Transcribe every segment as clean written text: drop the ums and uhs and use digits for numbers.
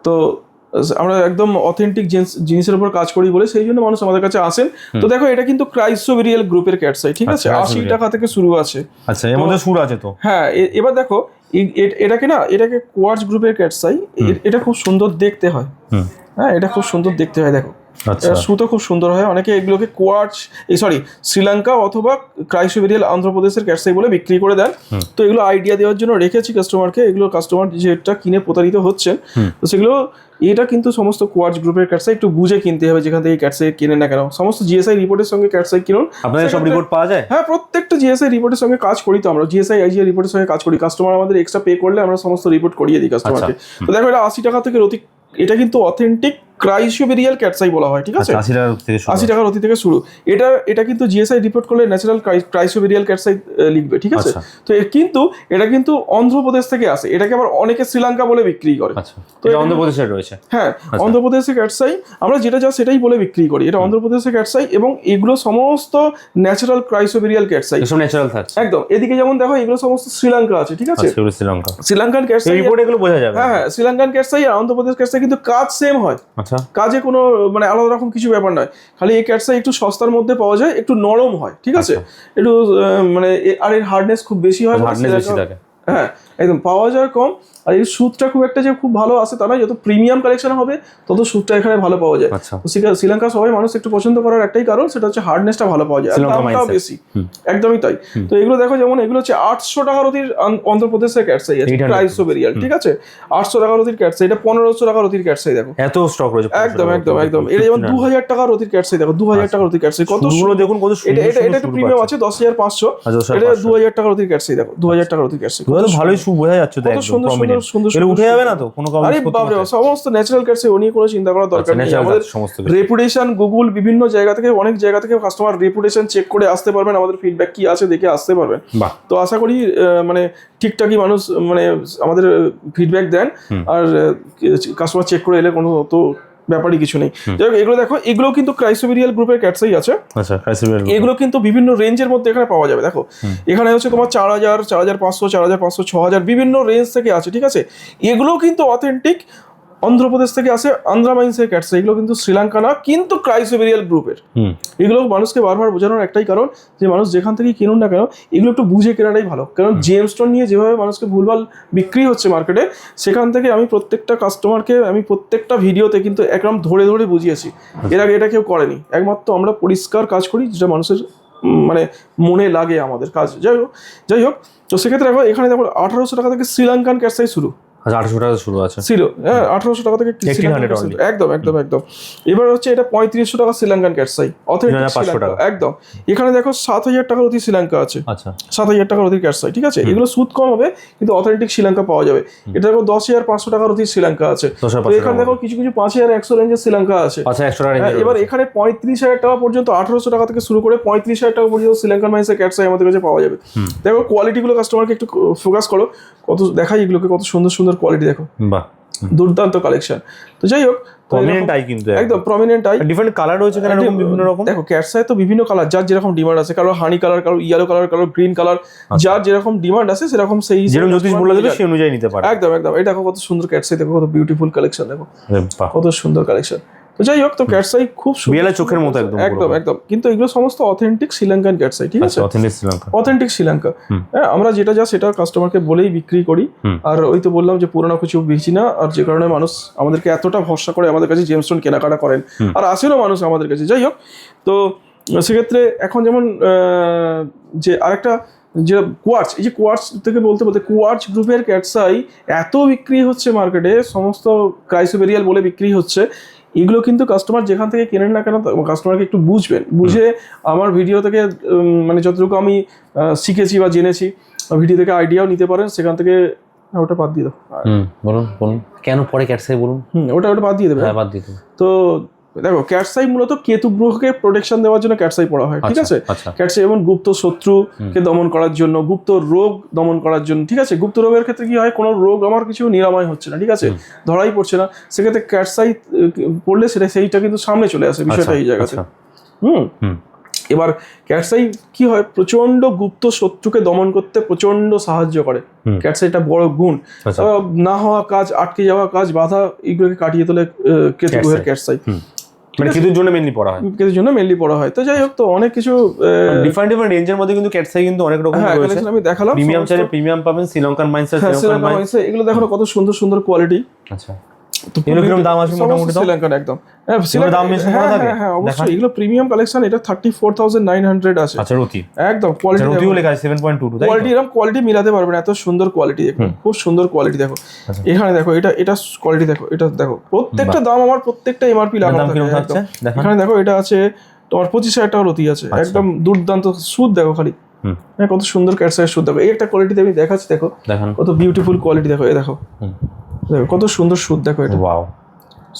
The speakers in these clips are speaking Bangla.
তো আমরা একদম অথেন্টিক জিনিসের উপর কাজ করি বলে সেই জন্য মানুষ আমাদের কাছে আসেন। তো দেখো এটা কিন্তু ক্রাইসোবেরিয়াল গ্রুপের ক্যাটসাই, ঠিক আছে, 80 টাকা থেকে শুরু আছে। আচ্ছা, এর মধ্যে সুর আছে তো? হ্যাঁ, এবার দেখো এটাকে কোয়ার্টজ গ্রুপের ক্যাটসাই, এটা খুব সুন্দর দেখতে হয়। হ্যাঁ, এটা খুব সুন্দর দেখতে হয়, দেখো সুতো খুব সুন্দর হয়। অনেকে এগুলোকে শ্রীলঙ্কা অথবা ক্রাইসোবেরিয়াল অন্ধ্রপ্রদেশের ক্যাটসাই বলে বিক্রি করে দেন। তো এগুলো আইডিয়া দেওয়ার জন্য রেখেছি কাস্টমারকে। এগুলো কাস্টমার যেটা কিনে প্রতারিত হচ্ছেন, তো সেগুলো এটা কিন্তু সমস্ত কোয়ার্টজ গ্রুপের ক্যাটসাই একটু বুঝে কিনতে হবে। যেখান থেকে ক্যাটসাই কিনে না কেন, সমস্ত জিএসআই রিপোর্টের সঙ্গে ক্যাটসাই কিনুন। আপনাদের সব রিপোর্ট পাওয়া যায়? হ্যাঁ, প্রত্যেকটা জিএসআই রিপোর্টের সঙ্গে কাজ করি। তো আমরা জিএসআই আইজিআই রিপোর্টের সঙ্গে কাজ করি। কাস্টমার আমাদের এক্সট্রা পে করলে আমরা সমস্ত রিপোর্ট করিয়ে দিই কাস্টমারকে। তো দেখো এটা 80 টাকা থেকে এটা কিন্তু অথেন্টিক ক্রাইসোবেরিয়াল ক্যাটসাই বলা হয়, ঠিক আছে, 80 টাকার অতি থেকে শুরু। এটা কিন্তু জিএসআই রিপোর্ট করলে ন্যাচারাল ক্রাইসোবেরিয়াল ক্যাটসাই লিখবে, ঠিক আছে। তো কিন্তু এটা কিন্তু অন্ধ্রপ্রদেশ থেকে আসে। এটাকে আবার অনেকে শ্রীলঙ্কা বলে বিক্রি করে। তো এটা অন্ধ্রপ্রদেশে রয়েছে। হ্যাঁ, অন্ধ্রপ্রদেশের ক্যাটসাই আমরা যেটা সেটাই বলে বিক্রি করি। এটা অন্ধ্রপ্রদেশের ক্যাটসাই এবং এগুলো সমস্ত ন্যাচারাল ক্রাইসোবেরিয়াল ক্যাটসাই, সব ন্যাচারাল থাকছে একদম। এদিকে যেমন দেখো এগুলো সমস্ত শ্রীলঙ্কা আছে, ঠিক আছে, শ্রীলঙ্কান ক্যাটসাই রিপোর্ট এগুলো বোঝা যাবে। হ্যাঁ, শ্রীলঙ্কান ক্যাটসাই আর অন্ধ্রপ্রদেশ ক্যাটসাই কিন্তু কাজ সেম হয়। আচ্ছা, কাজে কোনো মানে আলাদা রকম কিছু ব্যাপার নয়। খালি এই ক্যাটসাই একটু সস্তার মধ্যে পাওয়া যায়, একটু নরম হয়, ঠিক আছে, একটু মানে আর এর হার্ডনেস খুব বেশি হয়। হ্যাঁ, একদম পাওয়া যায় কম। আর এই সুতটা খুব একটা যে খুব ভালো আসে তা নয়। যত প্রিমিয়াম কালেকশন হবে তত সুতটা এখানে ভালো পাওয়া যায়। তো শ্রীলঙ্কা সবাই মানুষ একটু পছন্দ করার একটাই কারণ, সেটা হচ্ছে হার্ডনেসটা ভালো পাওয়া যায়, দামটাও বেশি। একদমই তাই। তো এগুলো দেখো, যেমন এগুলো হচ্ছে 800 টাকার অতির অন্ধ্রপ্রদেশের ক্যাটসাই আছে, ক্রাইসোবেরিয়াল, ঠিক আছে, 800 টাকার অতির ক্যাটসাই। এটা 1500 টাকার অতির ক্যাটসাই, দেখো এত স্টক রয়েছে। একদম একদম একদম। এটা যেমন 2000 টাকার অতির ক্যাটসাই, দেখো 2000 টাকার অতির ক্যাটসাই কত সুন্দর দেখুন, কত সুন্দর। এটা একটু প্রিমিয়াম আছে, 10500। এটা 2000 টাকার অতির ক্যাটসাই, দেখো 2000 টাকার অতির ক্যাটসাই, ভালোই বোঝা যাচ্ছে। কত সুন্দর সুন্দর সুন্দর উঠে যাবে না তো কোনো কাজ? আরে বাপরে, সমস্ত ন্যাচারাল ক্যাটসাই, ও নিয়ে কোনো চিন্তা করার দরকার নেই। আমাদের রেপুটেশন গুগল বিভিন্ন জায়গা থেকে, অনেক জায়গা থেকে কাস্টমার রেপুটেশন চেক করে আসতে পারবেন, আমাদের ফিডব্যাক কি আছে দেখে আসতে পারবেন। তো আশা করি মানে ঠিকঠাকই মানুষ মানে আমাদের ফিডব্যাক দেন, আর কাস্টমার চেক করে এলে কোনো তো ব্যাপারই কিছু নেই। এগুলো দেখো, এগুলো কিন্তু ক্রাইসোবেরিয়াল গ্রুপের ক্যাটসাই আছে। আচ্ছা, ক্রাইসোবেরিয়াল এগুলো কিন্তু বিভিন্ন রেঞ্জের মধ্যে এখানে পাওয়া যাবে। দেখো এখানে হচ্ছে তোমার 4000, 4500, 4500, 6000 বিভিন্ন রেঞ্জ থেকে আছে, ঠিক আছে। এগুলোও কিন্তু অথেন্টিক অন্ধ্রপ্রদেশ থেকে আসে, আন্ধ্রা মাইন্সের ক্যাটসাই। এগুলো কিন্তু শ্রীলঙ্কা না, কিন্তু ক্রাইসোবেরিয়াল গ্রুপের। এগুলো মানুষকে বারবার বোঝানোর একটাই কারণ, যে মানুষ যেখান থেকে কিনুন না কেন এগুলো একটু বুঝে কেনাটাই ভালো। কারণ জেমস্টোন নিয়ে যেভাবে মানুষকে ভুলভাল বিক্রি হচ্ছে মার্কেটে, সেখান থেকে আমি প্রত্যেকটা কাস্টমারকে আমি প্রত্যেকটা ভিডিওতে কিন্তু একদম ধরে ধরে বুঝিয়েছি। এর আগে এটা কেউ করেনি। একমাত্র আমরা পরিষ্কার কাজ করি, যেটা মানুষের মানে মনে লাগে আমাদের কাজ। যাই হোক, তো সেক্ষেত্রে দেখো এখানে দেখো 1800 টাকা থেকে শ্রীলঙ্কান ক্যাটসাই শুরু। 1800 টাকা শুরু আছে, ছিল। হ্যাঁ, 1800 টাকা থেকে একদম একদম একদম। এবার হচ্ছে এটা 3500 টাকা শ্রীলঙ্কান ক্যাটসাই, অথেন্টিক শ্রীলঙ্কা, একদম। এখানে দেখো 7000 টাকার অতি শ্রীলঙ্কা আছে। আচ্ছা, 7000 টাকার অতি ক্যাটসাই, ঠিক আছে। এগুলো সুদ কম হবে কিন্তু অথেন্টিক শ্রীলঙ্কা পাওয়া যাবে। এটা দেখো 10500 টাকার অতি শ্রীলঙ্কা আছে। এখানে দেখো কিছু কিছু 5100 রেঞ্জের শ্রীলঙ্কা আছে। এবার এখানে 35000 টাকা পর্যন্ত, 1800 টাকা থেকে শুরু করে 35000 টাকা পর্যন্ত শ্রীলঙ্কান মাইন্সের ক্যাটসাই আমাদের কাছে পাওয়া যাবে। দেখো কোয়ালিটিগুলো কাস্টমারকে একটু ফোকাস করো, কত দেখাই এগুলোকে, কত সুন্দর সুন্দর কোয়ালিটি দেখো, বাহ, দুর্দান্ত কালেকশন। তো যাই হোক, প্রমিনেন্ট আই কিন্তু একদম প্রমিনেন্ট আই, ডিফারেন্ট কালার রয়েছে এখানে, বিভিন্ন রকম। দেখো ক্যাটসাই তো বিভিন্ন কালার, যার যেরকম ডিমান্ড আছে, কারো হানি কালার, কারো ইয়েলো কালার, কারো গ্রিন কালার, যার যেরকম ডিমান্ড আছে সেরকম সেই যেরকম জ্যোতিষ বলে দেবে সেই অনুযায়ী নিতে পারে। একদম একদম। এই দেখো কত সুন্দর ক্যাটসাই, দেখো কত বিউটিফুল কালেকশন, দেখো কত সুন্দর কালেকশন। তো যাই হোক, তো ক্যাটসাই খুব সুন্দর, চোখের মতো একদম একদম একদম। কিন্তু এগুলো সমস্ত অথেন্টিক শ্রীলঙ্কান ক্যাটসাই, ঠিক আছে, অথেন্টিক শ্রীলঙ্কা। হ্যাঁ, আমরা যেটা সেটা কাস্টমারকে বলেই বিক্রি করি। আর ওই তো বললাম যে পুরোনো কিছু বেশি না, আর যে কারণে মানুষ আমাদেরকে এতটা ভরসা করে আমাদের কাছে জেমস্টোন কেনাকাটা করেন, আর আসেনও মানুষ আমাদের কাছে। যাই হোক, তো সেক্ষেত্রে এখন যেমন যে আরেকটা যে কোয়ার্টজ, এই যে কোয়ার্টজ থেকে বলতে বলতে কোয়ার্টজ গ্রুপের ক্যাটসাই এত বিক্রি হচ্ছে মার্কেটে, সমস্ত ক্রাইসোবেরিয়াল বলে বিক্রি হচ্ছে। এগুলো কিন্তু কাস্টমার যেখান থেকে কেনেন না কেন, কাস্টমারকে একটু বুঝে আমার ভিডিও থেকে মানে যতটুকু আমি শিখেছি বা জেনেছি, ভিডিও থেকে আইডিয়াও নিতে পারেন। সেখান থেকে ওটা বাদ দিয়ে দাও। বলুন কেন পরে ক্যাটসাই বলুন। ওটা বাদ দিয়ে দেবে। হ্যাঁ, বাদ দিয়ে দেবে। তো দেখো ক্যাটসাই মূলত কেতু গ্রহকে প্রোটেকশন দেওয়ার জন্য ক্যাটসাই পড়া হয়, ঠিক আছে। ক্যাটসাই যেমন গুপ্ত শত্রুকে দমন করার জন্য, গুপ্ত রোগ দমন করার জন্য, ঠিক আছে। গুপ্ত রোগের ক্ষেত্রে কি হয়, কোনো রোগ আমার কিছু নিরাময় হচ্ছে না, ঠিক আছে, ধরাই পড়ছে না, সেক্ষেত্রে ক্যাটসাই পড়লে সেইটা কিন্তু সামনে চলে আসে বিষয়টা এই জায়গাতে। এবার ক্যাটসাই কি হয়, প্রচন্ড গুপ্ত শত্রুকে দমন করতে প্রচন্ড সাহায্য করে। ক্যাটসাই একটা বড় গুণ। আচ্ছা। না হওয়া কাজ, আটকে যাওয়া কাজ, বাধা, এগুলোকে কাটিয়ে তোলে কেতু গ্রহের ক্যাটসাই। মানে কেতুর জন্য মেনলি পড়া হয়, কেতুর জন্য মেনলি পড়া হয়। তো যাই হোক, তো অনেক কিছু ডিফারেন্ট রেঞ্জের মধ্যে কিন্তু ক্যাটসাই কিন্তু অনেক রকম হ্যাঁ রয়েছে। কালেকশন আমি দেখালাম। প্রিমিয়াম চাইলে প্রিমিয়াম পাবেন, শ্রীলঙ্কান মাইন্স আর শ্রীলঙ্কান মাইন্স, এগুলো দেখো কত সুন্দর সুন্দর কোয়ালিটি। আচ্ছা, এগুলো কিরকম দাম আছে মোটামুটি? শ্রীলঙ্কান একদম দাম বেশি করা থাকে? হ্যাঁ অবশ্যই, এগুলো প্রিমিয়াম কালেকশন। এটা 34,900 আছে। আচ্ছা, রতি একদম কোয়ালিটি, রতিও লেখা আছে 7.22, তাই কোয়ালিটি এরকম কোয়ালিটি মিলাতে পারবেন, এত সুন্দর কোয়ালিটি দেখো, খুব সুন্দর কোয়ালিটি দেখো। এখানে দেখো, এটা কোয়ালিটি দেখো, এটা দেখো, প্রত্যেকটা দাম আমার প্রত্যেকটা এমআরপি লাগানো থাকে। এখানে দেখো, এটা আছে তোমার 25,000 টাকা রতি আছে, একদম দুর্দান্ত সুদ দেখো খালি। হ্যাঁ, কত সুন্দর ক্যাটসাইয়ের সুদ দেখো। এই একটা কোয়ালিটি আমি দেখাচ্ছি, দেখো কত বিউটিফুল কোয়ালিটি দেখো। এই দেখো, দেখো কত সুন্দর সুদ দেখো। এটা ওয়াও,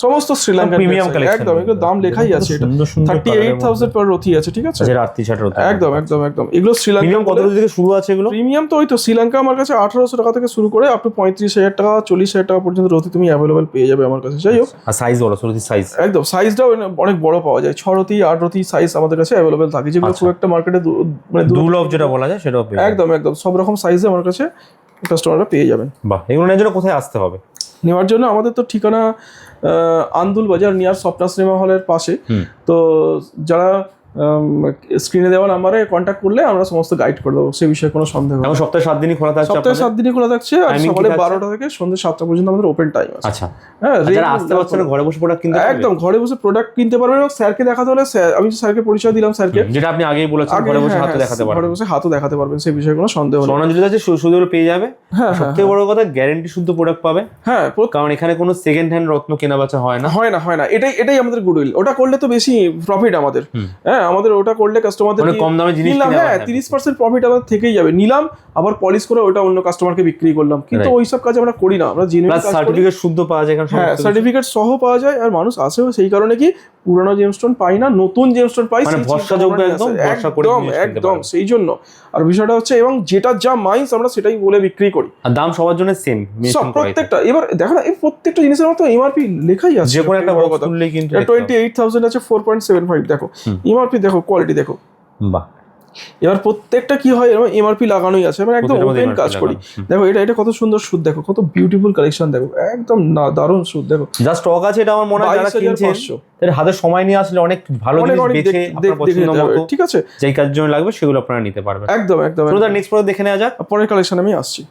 সমস্ত শ্রীলঙ্কান প্রিমিয়াম কালেকশন, একদম এগুলো দাম লেখাই আছে। এটা 38,000 পার রতি আছে, ঠিক আছে? রাত্রি ছাড় রতি, একদম একদম একদম। এগুলো শ্রীলঙ্কা প্রিমিয়াম কত থেকে শুরু আছে এগুলো? প্রিমিয়াম তো ওই তো শ্রীলঙ্কা আমার কাছে 1800 টাকা থেকে শুরু করে আপ টু 35,000 টাকা 40,000 টাকা পর্যন্ত রতি তুমি অ্যাভেলেবল পেয়ে যাবে আমার কাছে। যাই হোক, আর সাইজ বলো, রতির সাইজ একদম সাইজটাও অনেক বড় পাওয়া যায়। 6 রতি 8 রতি সাইজ আমাদের কাছে অ্যাভেলেবল থাকে, যেগুলো খুব একটা মার্কেটে মানে দুর্লভ যেটা বলা যায় সেটাও পেয়ে যাবেন। একদম একদম সব রকম সাইজে আমার কাছে কাস্টমাররা পেয়ে যাবেন। বাহ, এগুলো নেওয়ার জন্য কোথায় আসতে হবে? নেওয়ার জন্য আমাদের তো ঠিকানা আন্দুল বাজার নিয়ার স্বপ্না সিনেমা হলের পাশে। তো যারা স্ক্রিনে দেওয়া নাম্বারে কন্ট্যাক্ট করলে আমরা সমস্ত গাইড করে দেবো, সে বিষয়ে কোনো সন্দেহ নেই। সপ্তাহে 7 দিনই খোলা থাকছে, সপ্তাহে 7 দিনই খোলা থাকছে, আর সকালে 12টা থেকে সন্ধ্যে 7টা পর্যন্ত আমাদের ওপেন টাইম আছে। আচ্ছা, হ্যাঁ, যারা আসতে পারছে না ঘরে বসে প্রোডাক্ট কিনতে পারবে? একদম ঘরে বসে প্রোডাক্ট কিনতে পারবেন। এবং স্যারকে দেখাতে হলে আমি স্যারকে পরিচয় দিলাম, স্যারকে যেটা আপনি আগেই বলেছেন, ঘরে বসে হাতে দেখাতে পারবেন, ঘরে বসে হাতও দেখাতে পারবেন, সেই বিষয়ে কোনো সন্দেহ নেই। স্বর্ণাঞ্জলি আছে সুযোগ পেয়ে যাবে। সবথেকে বড় কথা, গ্যারান্টি শুদ্ধ প্রোডাক্ট পাবে। হ্যাঁ, কারণ এখানে কোনো সেকেন্ড হ্যান্ড রত্ন কেনা বেচা হয় না। এটাই আমাদের গুডউইল। ওটা করলে তো বেশি প্রফিট আমাদের। হ্যাঁ, আমাদের ওটা করলে কাস্টমারদের কম দামে জিনিস নিলাম, হ্যাঁ 30% প্রফিট আমাদের থেকেই যাবে। নিলাম, আবার পলিশ করে ওটা অন্য কাস্টমারকে বিক্রি করলাম, কিন্তু ওইসব কাজ আমরা করি না। আমরা জেনুইন কাজ করি। সার্টিফিকেট শুদ্ধ পাওয়া যায়, হ্যাঁ সার্টিফিকেট সহ পাওয়া যায়। আর মানুষ আসেও সেই কারণে কি, পুরনো জেমস্টোন পাই না, নতুন জেমস্টোন পাই, মানে ভরসাযোগ্য, একদম সেই জন্য। আর বিষয়টা হচ্ছে, এবং যেটা যা মাইন্স আমরা সেটাই বলে বিক্রি করি, আর দাম সবার জন্য সেম প্রত্যেকটা। এবার দেখো না, এই প্রত্যেকটা জিনিসের মতো এমআরপি লেখাই আছে। যে কোনো একটা বড় কথা বললেই কিন্তু 28,000 আছে, 4.75 দেখো এমআরপি, দেখো কোয়ালিটি দেখো। বাহ, এবার প্রত্যেকটা কি হয়, এরকম এমআরপি লাগানোই আছে, মানে একদম ওপেন কাজ করি। দেখো এটা কত সুন্দর সুদ দেখো, কত বিউটিফুল কালেকশন দেখো, একদম না দারুণ সুদ দেখো। যা স্টক আছে এটা আমার মনে হয় যারা কিনছেন তাদের হাতে সময় নিয়ে আসলে অনেক ভালো জিনিস বেছে আপনার পছন্দ মতো, ঠিক আছে, যেই কাজ জন্য লাগবে সেগুলো আপনারা নিতে পারবেন। একদম একদম। নেক্সট প্রোডাক্ট দেখে নেওয়া যাক। পরের কালেকশন আমি আসছি।